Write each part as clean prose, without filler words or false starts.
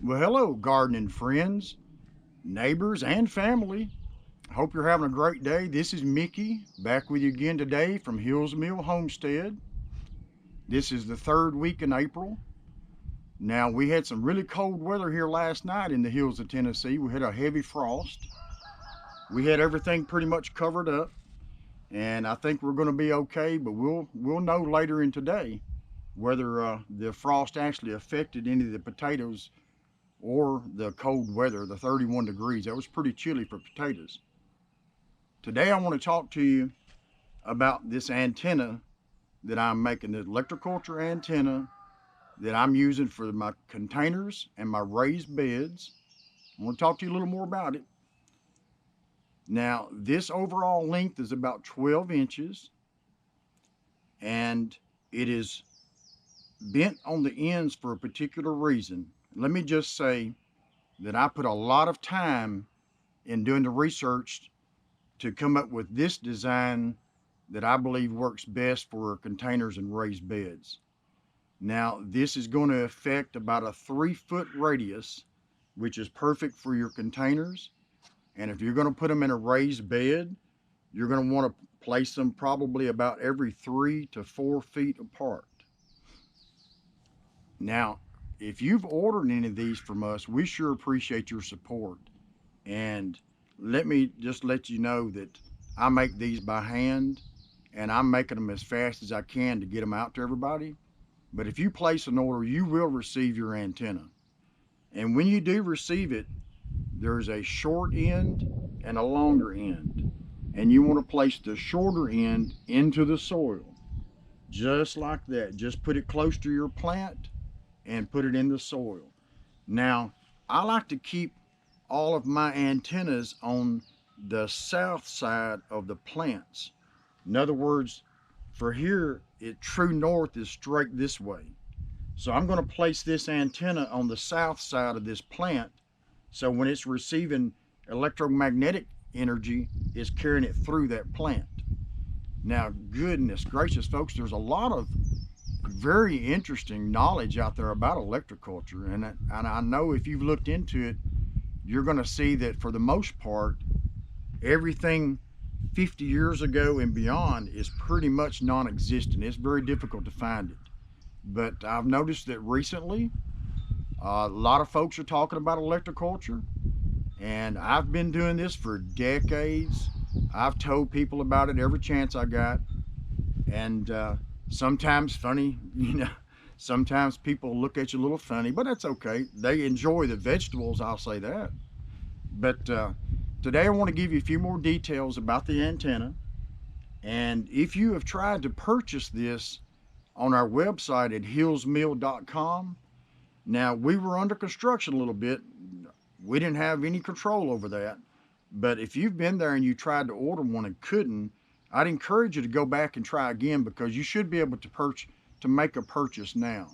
Well, hello, gardening friends, neighbors, and family. Hope you're having a great day. This is Mickey back with you again today from Hills Mill Homestead. This is the third week in April. Now, we had some really cold weather here last night in the hills of Tennessee. We had a heavy frost. We had everything pretty much covered up, and I think we're going to be okay, but we'll know later in today whether the frost actually affected any of the potatoes or the cold weather, the 31 degrees. That was pretty chilly for potatoes. Today, I want to talk to you about this antenna that I'm making, the electroculture antenna that I'm using for my containers and my raised beds. I want to talk to you a little more about it. Now, this overall length is about 12 inches and it is bent on the ends for a particular reason. Let me just say that I put a lot of time in doing the research to come up with this design that I believe works best for containers and raised beds. Now, this is going to affect about a 3-foot radius, which is perfect for your containers. And if you're going to put them in a raised bed, you're going to want to place them probably about every 3 to 4 feet apart. Now, if you've ordered any of these from us, we sure appreciate your support. And let me just let you know that I make these by hand and I'm making them as fast as I can to get them out to everybody. But if you place an order, you will receive your antenna. And when you do receive it, there's a short end and a longer end. And you want to place the shorter end into the soil, just like that. Just put it close to your plant and put it in the soil. Now, I like to keep all of my antennas on the south side of the plants. In other words, for here, true north is straight this way. So I'm going to place this antenna on the south side of this plant. So when it's receiving electromagnetic energy, it's carrying it through that plant. Now, goodness gracious, folks, there's a lot of very interesting knowledge out there about electroculture. And I know if you've looked into it, you're going to see that for the most part, everything 50 years ago and beyond is pretty much non existent. It's very difficult to find it. But I've noticed that recently, a lot of folks are talking about electroculture, and I've been doing this for decades. I've told people about it every chance I got, and sometimes funny, sometimes people look at you a little funny, but that's okay. They enjoy the vegetables, I'll say that. But today I want to give you a few more details about the antenna. And if you have tried to purchase this on our website at hillsmill.com, now we were under construction a little bit. We didn't have any control over that. But if you've been there and you tried to order one and couldn't, I'd encourage you to go back and try again because you should be able to make a purchase now.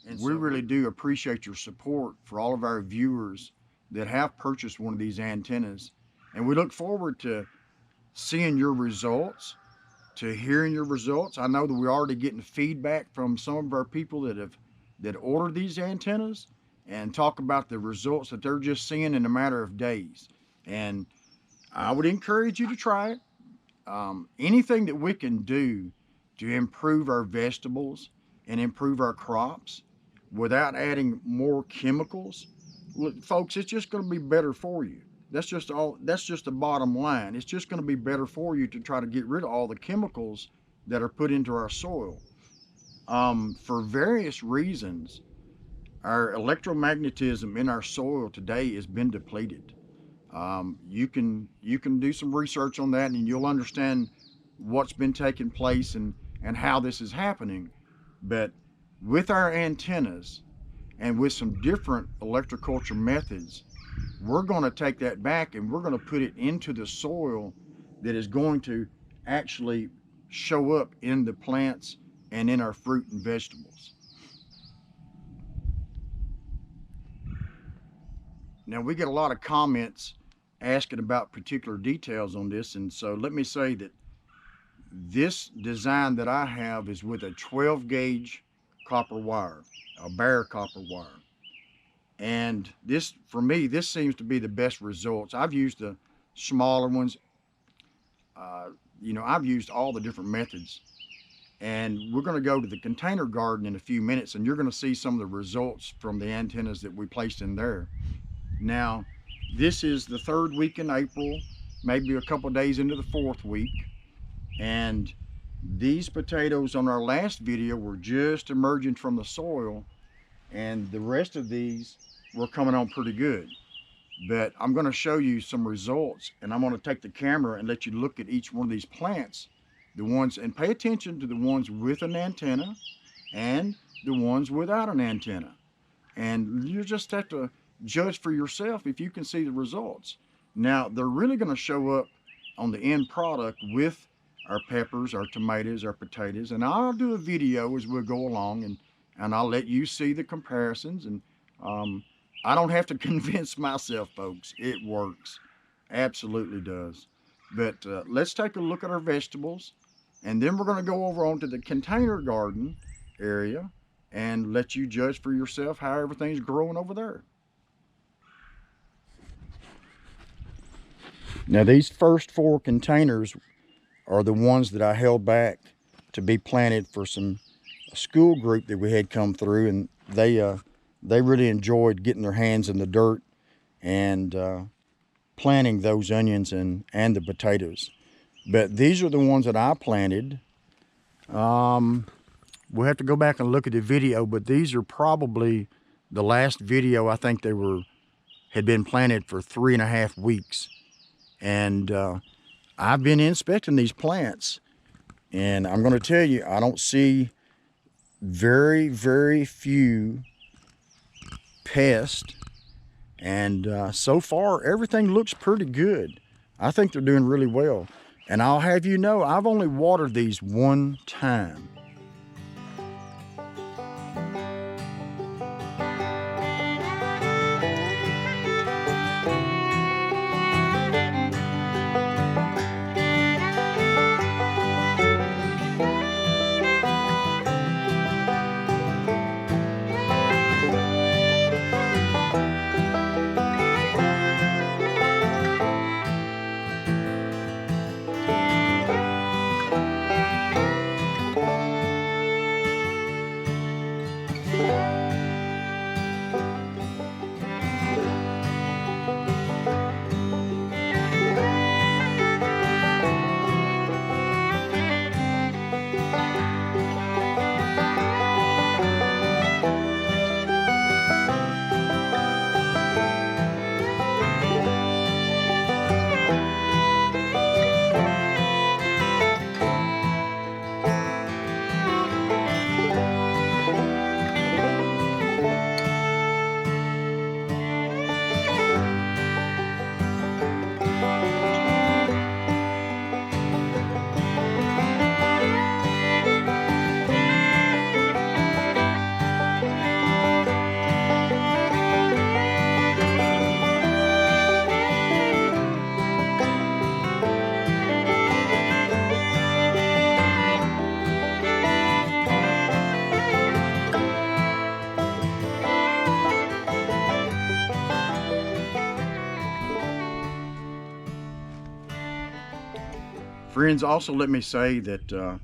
And we really do appreciate your support for all of our viewers that have purchased one of these antennas. And we look forward to seeing your results, to hearing your results. I know that we're already getting feedback from some of our people that ordered these antennas and talk about the results that they're just seeing in a matter of days. And I would encourage you to try it. Anything that we can do to improve our vegetables and improve our crops without adding more chemicals, look, folks, it's just going to be better for you. That's just the bottom line. It's just going to be better for you to try to get rid of all the chemicals that are put into our soil. For various reasons, our electromagnetism in our soil today has been depleted. You can do some research on that and you'll understand what's been taking place and how this is happening. But with our antennas and with some different electroculture methods, we're going to take that back and we're going to put it into the soil that is going to actually show up in the plants and in our fruit and vegetables. Now, we get a lot of comments asking about particular details on this, and so let me say that this design that I have is with a 12 gauge copper wire, a bare copper wire. And this, for me, this seems to be the best results. I've used the smaller ones. Uh, I've used all the different methods. And we're going to go to the container garden in a few minutes, and you're going to see some of the results from the antennas that we placed in there. Now, this is the third week in April, maybe a couple days into the fourth week. And these potatoes on our last video were just emerging from the soil, and the rest of these were coming on pretty good. But I'm going to show you some results, and I'm going to take the camera and let you look at each one of these plants, the ones, and pay attention to the ones with an antenna and the ones without an antenna. And you just have to judge for yourself if you can see the results. Now, they're really going to show up on the end product with our peppers, our tomatoes, our potatoes, and I'll do a video as we'll go along, and I'll let you see the comparisons. And I don't have to convince myself, folks. It works. Absolutely does. But let's take a look at our vegetables, and then we're going to go over onto the container garden area and let you judge for yourself how everything's growing over there. Now, these first 4 containers are the ones that I held back to be planted for a school group that we had come through, and they really enjoyed getting their hands in the dirt and planting those onions and the potatoes. But these are the ones that I planted. We'll have to go back and look at the video, but these are probably the last video. I think they had been planted for 3.5 weeks. And I've been inspecting these plants, and I'm going to tell you, I don't see very, very few pests. And so far, everything looks pretty good. I think they're doing really well. And I'll have you know, I've only watered these one time. Friends, also let me say that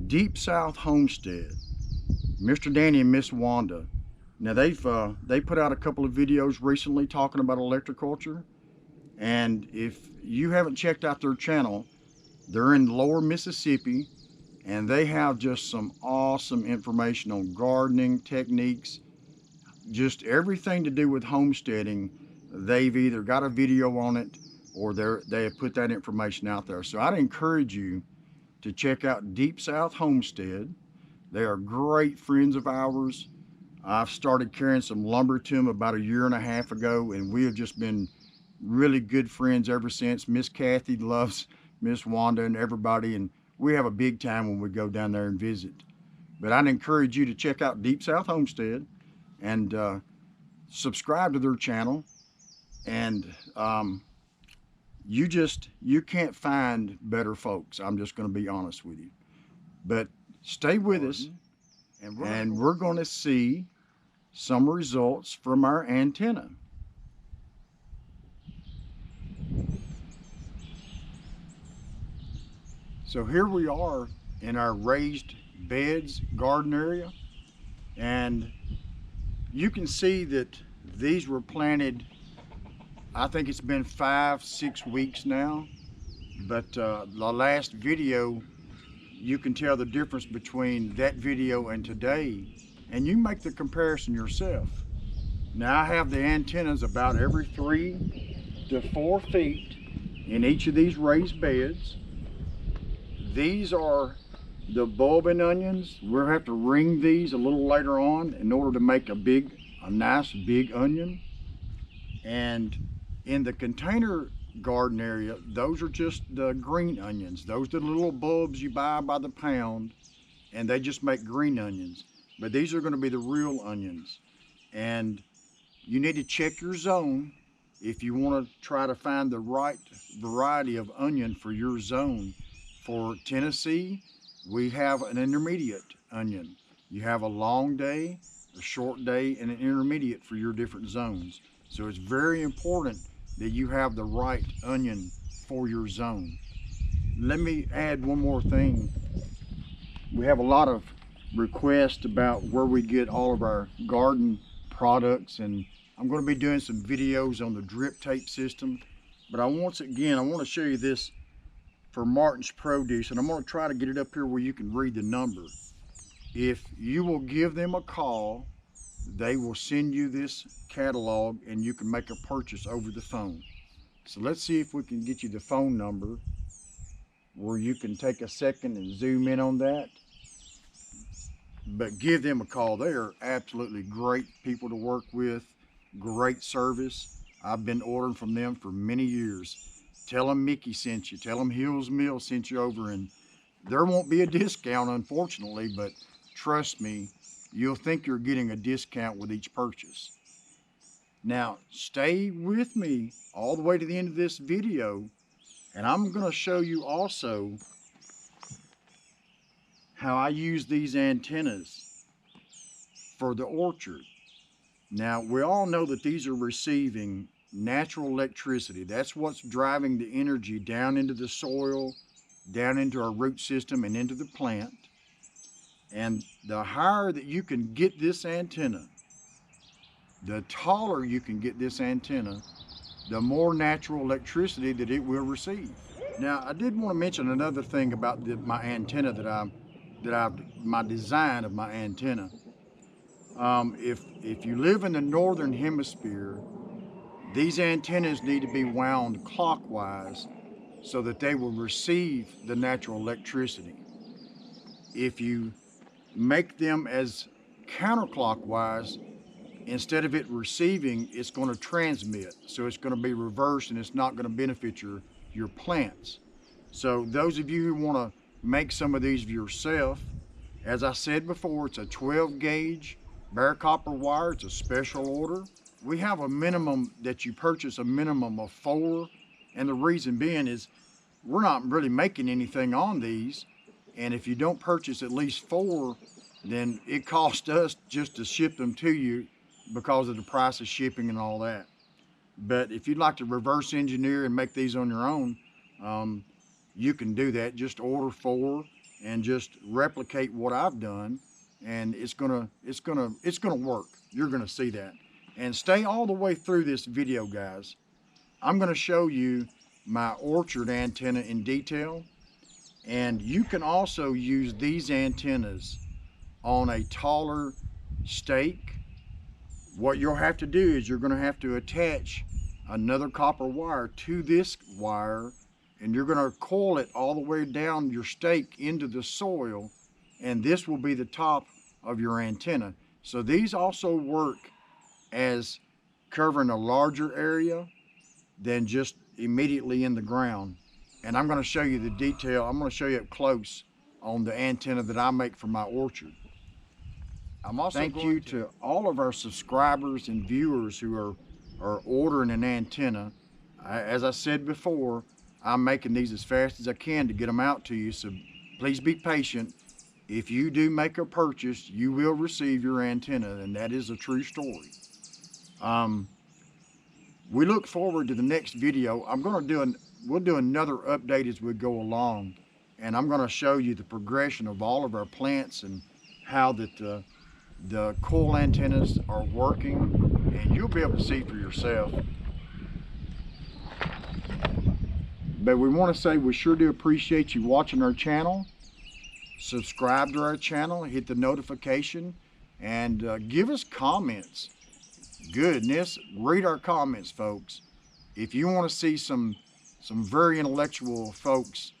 Deep South Homestead, Mr. Danny and Miss Wanda, now they put out a couple of videos recently talking about electroculture, and if you haven't checked out their channel, they're in lower Mississippi, and they have just some awesome information on gardening techniques, just everything to do with homesteading. They've either got a video on it or they have put that information out there. So I'd encourage you to check out Deep South Homestead. They are great friends of ours. I've started carrying some lumber to them about 1.5 years ago, and we have just been really good friends ever since. Miss Kathy loves Miss Wanda and everybody, and we have a big time when we go down there and visit. But I'd encourage you to check out Deep South Homestead and subscribe to their channel. And you can't find better folks. I'm just going to be honest with you. But stay with us, and we're going to see some results from our antenna. So here we are in our raised beds garden area, and you can see that these were planted, I think it's been 5-6 weeks now, but the last video, you can tell the difference between that video and today, and you make the comparison yourself. Now I have the antennas about every 3 to 4 feet in each of these raised beds. These are the bulbing onions. We'll have to ring these a little later on in order to make a nice big onion. And in the container garden area, those are just the green onions. Those are the little bulbs you buy by the pound, and they just make green onions. But these are going to be the real onions. And you need to check your zone if you want to try to find the right variety of onion for your zone. For Tennessee, we have an intermediate onion. You have a long day, a short day, and an intermediate for your different zones. So it's very important that you have the right onion for your zone. Let me add one more thing. We have a lot of requests about where we get all of our garden products, and I'm going to be doing some videos on the drip tape system. But I want to show you this for Martin's Produce, and I'm going to try to get it up here where you can read the number. If you will give them a call, they will send you this catalog and you can make a purchase over the phone. So let's see if we can get you the phone number where you can take a second and zoom in on that. But give them a call. They are absolutely great people to work with, great service. I've been ordering from them for many years. Tell them Mickey sent you. Tell them Hills Mill sent you over, and there won't be a discount, unfortunately, but trust me, you'll think you're getting a discount with each purchase. Now, stay with me all the way to the end of this video, and I'm going to show you also how I use these antennas for the orchard. Now, we all know that these are receiving natural electricity. That's what's driving the energy down into the soil, down into our root system, and into the plant. And the higher that you can get this antenna, the taller you can get this antenna, the more natural electricity that it will receive. Now, I did want to mention another thing about my antenna my design of my antenna. If you live in the northern hemisphere, these antennas need to be wound clockwise so that they will receive the natural electricity. If you make them as counterclockwise, instead of it receiving, it's going to transmit. So it's going to be reversed, and it's not going to benefit your plants. So those of you who want to make some of these yourself, as I said before, it's a 12 gauge bare copper wire. It's a special order. We have a minimum that you purchase a minimum of 4, and the reason being is we're not really making anything on these, and if you don't purchase at least 4, then it costs us just to ship them to you because of the price of shipping and all that. But if you'd like to reverse engineer and make these on your own, you can do that. Just order 4 and just replicate what I've done, and it's gonna work. You're gonna see that. And stay all the way through this video, guys. I'm gonna show you my orchard antenna in detail, and you can also use these antennas on a taller stake. What you'll have to do is you're gonna have to attach another copper wire to this wire, and you're gonna coil it all the way down your stake into the soil, and this will be the top of your antenna. So these also work as covering a larger area than just immediately in the ground. And I'm going to show you the detail. I'm going to show you up close on the antenna that I make for my orchard. I'm also Thank you to all of our subscribers and viewers who are ordering an antenna. As I said before, I'm making these as fast as I can to get them out to you, so please be patient. If you do make a purchase, you will receive your antenna, and that is a true story. We look forward to the next video. We'll do another update as we go along, and I'm going to show you the progression of all of our plants and how that the coil antennas are working, and you'll be able to see for yourself. But we want to say we sure do appreciate you watching our channel. Subscribe to our channel, hit the notification, and give us comments. Goodness, read our comments, folks. If you want to see some very intellectual folks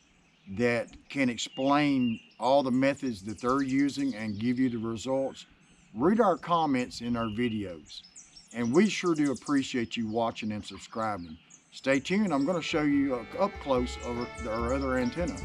that can explain all the methods that they're using and give you the results, read our comments in our videos. And we sure do appreciate you watching and subscribing. Stay tuned. I'm going to show you up close over our other antenna.